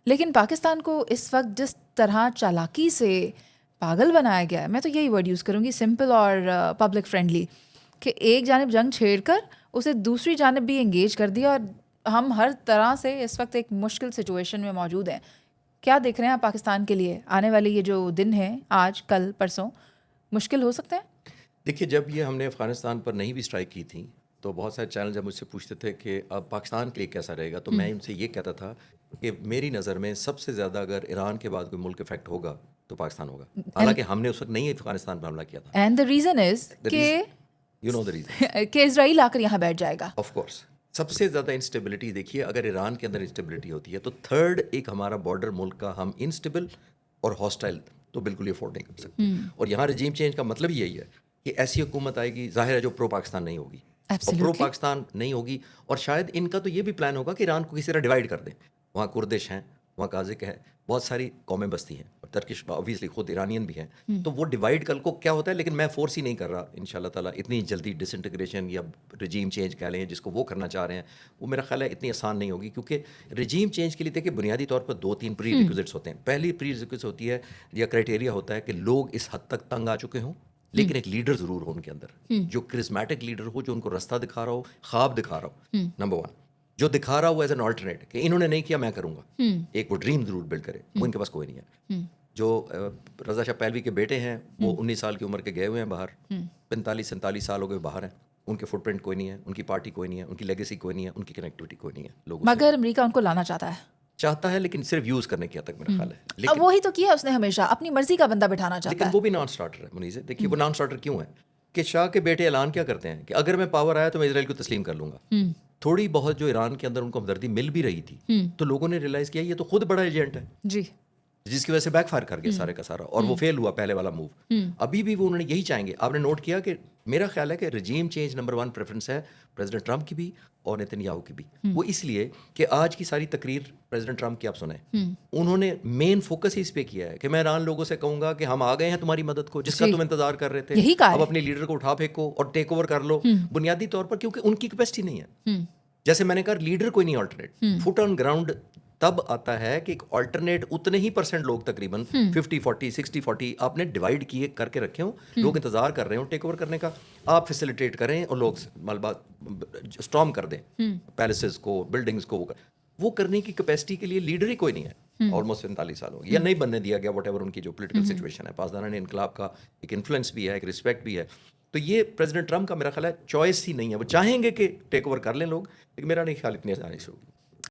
لیکن پاکستان کو اس وقت جس طرح چالاکی سے پاگل بنایا گیا ہے، میں تو یہی ورڈ یوز کروں گی، سمپل اور پبلک فرینڈلی، کہ ایک جانب جنگ چھیڑ کر اسے دوسری جانب بھی انگیج کر دیا، اور ہم ہر طرح سے اس وقت ایک مشکل سچویشن میں موجود ہیں. کیا دیکھ رہے ہیں آپ پاکستان کے لیے آنے والے یہ جو دن ہیں، آج کل پرسوں، مشکل ہو سکتے ہیں؟ دیکھیے، جب یہ ہم نے افغانستان پر نہیں بھی اسٹرائک کی تھی تو بہت سارے چینل جب مجھ سے پوچھتے تھے کہ اب پاکستان کے لیے کیسا رہے گا، تو میں ان سے یہ کہتا تھا کہ میری نظر میں سب سے زیادہ اگر ایران کے بعد کوئی ملک افیکٹ ہوگا تو پاکستان ہوگا، حالانکہ ہم نے اس وقت نہیں افغانستان پر حملہ کیا تھا. اینڈ دا ریزن از کہ یو نو دا ریزن، کہ اسرائیل آ کر یہاں بیٹھ جائے گا. آف کورس سب سے زیادہ انسٹیبلٹی دیکھیے، اگر ایران کے اندر انسٹیبلٹی ہوتی ہے تو تھرڈ ایک ہمارا بارڈر ملک کا ہم انسٹیبل اور ہاسٹائل تو بالکل یہ افورڈ نہیں کر سکتے. اور یہاں رجیم چینج کا مطلب یہی ہے کہ ایسی حکومت آئے گی، ظاہر ہے، جو پرو پاکستان نہیں ہوگی، اور پرو پاکستان نہیں ہوگی، اور شاید ان کا تو یہ بھی پلان ہوگا کہ ایران کو کسی طرح ڈیوائڈ کر دیں. وہاں کردش ہیں، وہاں قازق ہے، بہت ساری قومیں بستی ہیں، اور ترکش اوبویسلی خود ایرانین بھی ہیں. تو وہ ڈیوائڈ کل کو کیا ہوتا ہے، لیکن میں فورس ہی نہیں کر رہا ان شاء اللہ تعالیٰ اتنی جلدی ڈس انٹیگریشن یا رجیم چینج کہہ لیں جس کو وہ کرنا چاہ رہے ہیں، وہ میرا خیال ہے اتنی آسان نہیں ہوگی. کیونکہ رجیم چینج کے لیے دیکھیں بنیادی طور پر 2-3 پری ریکوزٹس ہوتے ہیں. پہلی پری ریکوزٹ ہوتی ہے یا کرائٹیریا ہوتا ہے کہ لوگ اس حد تک تنگ آ چکے ہوں، لیکن ایک لیڈر ضرور ہو ان کے اندر، جو کرزمیٹک لیڈر ہو، جو ان کو رستہ دکھا رہا ہو، خواب دکھا رہا ہو. نمبر 1 جو دکھا رہا ہو ایز این آلٹرنیٹ کہ انہوں نے نہیں کیا میں کروں گا، ایک وہ ڈریم ضرور بلڈ کرے. وہ ان کے پاس کوئی نہیں ہے. جو رضا شاہ پہلوی کے بیٹے ہیں وہ 19 سال کی عمر کے گئے ہوئے ہیں باہر، 45-47 سال ہو گئے باہر ہیں، ان کے فٹ پرنٹ کوئی نہیں ہے، ان کی پارٹی کوئی نہیں ہے، ان کی لیگیسی کوئی نہیں ہے، ان کی کنیکٹیوٹی کوئی نہیں ہے. لوگوں مگر امریکہ ان کو لانا چاہتا ہے لیکن صرف یوز کرنے کی حد تک میرا خیال ہے. لیکن وہی تو کیا اس نے ہمیشہ اپنی مرضی کا بندہ بٹھانا چاہتا لیکن ہے. وہ بھی نان اسٹارٹر ہے منیز. دیکھیے وہ نان اسٹارٹر کیوں ہے کہ شاہ کے بیٹے اعلان کیا کرتے ہیں کہ اگر میں پاور آیا تو میں اسرائیل کو تسلیم کر لوں گا. تھوڑی بہت جو ایران کے اندر ان کو ہمدردی مل بھی رہی تھی تو لوگوں نے ریئلائز کیا یہ تو خود بڑا ایجنٹ ہے جی، جس کی وجہ سے بیک فائر کر گیا سارے کا سارا، اور وہ فیل ہوا پہلے والا موو. ابھی بھی وہ انہوں نے یہی چاہیں گے. آپ نے نوٹ کیا کہ میرا خیال ہے کہ رجیم چینج نمبر 1 پریفرنس ہے پریزیڈنٹ ٹرمپ کی بھی اور نیتنیاہو کی بھی. وہ اس لیے کہ آج کی ساری تقریر پریزیڈنٹ ٹرمپ کی آپ سنیں، انہوں نے مین فوکس ہی اس پہ کیا ہے کہ میں ایران لوگوں سے کہوں گا کہ ہم آ گئے ہیں تمہاری مدد کو، جس کا تم انتظار کر رہے تھے، اب اپنی لیڈر کو اٹھا پھینکو اور ٹیک اوور کر لو. بنیادی طور پر کیونکہ ان کی کیپیسٹی نہیں ہے. جیسے میں نے کہا لیڈر کوئی نہیں آلٹرنیٹ، فٹ آن گراؤنڈ تب آتا ہے کہ ایک آلٹرنیٹ اتنے ہی % لوگ تقریباً 50-40 60-40 آپ نے ڈیوائڈ کیے کر کے رکھے ہوں، لوگ انتظار کر رہے ہوں ٹیک اوور کرنے کا، آپ فیسیلیٹیٹ کریں اور لوگ ملبہ اسٹارم کر دیں پیلسز کو، بلڈنگز کو. وہ کرنے کی کیپیسٹی کے لیے لیڈر ہی کوئی نہیں ہے. آلموسٹ 45 سال ہو گئے یا نہیں بننے دیا گیا، واٹ ایور ان کی جو پولیٹیکل سچویشن ہے. پاسداران انقلاب کا ایک انفلوئنس بھی ہے، ایک رسپیکٹ بھی ہے. تو یہ پریزیڈنٹ ٹرمپ کا میرا خیال ہے چوائس ہی نہیں ہے. وہ چاہیں گے کہ ٹیک اوور کر لیں لوگ، لیکن میرا نہیں خیال اتنی آسانی سے ہوگی.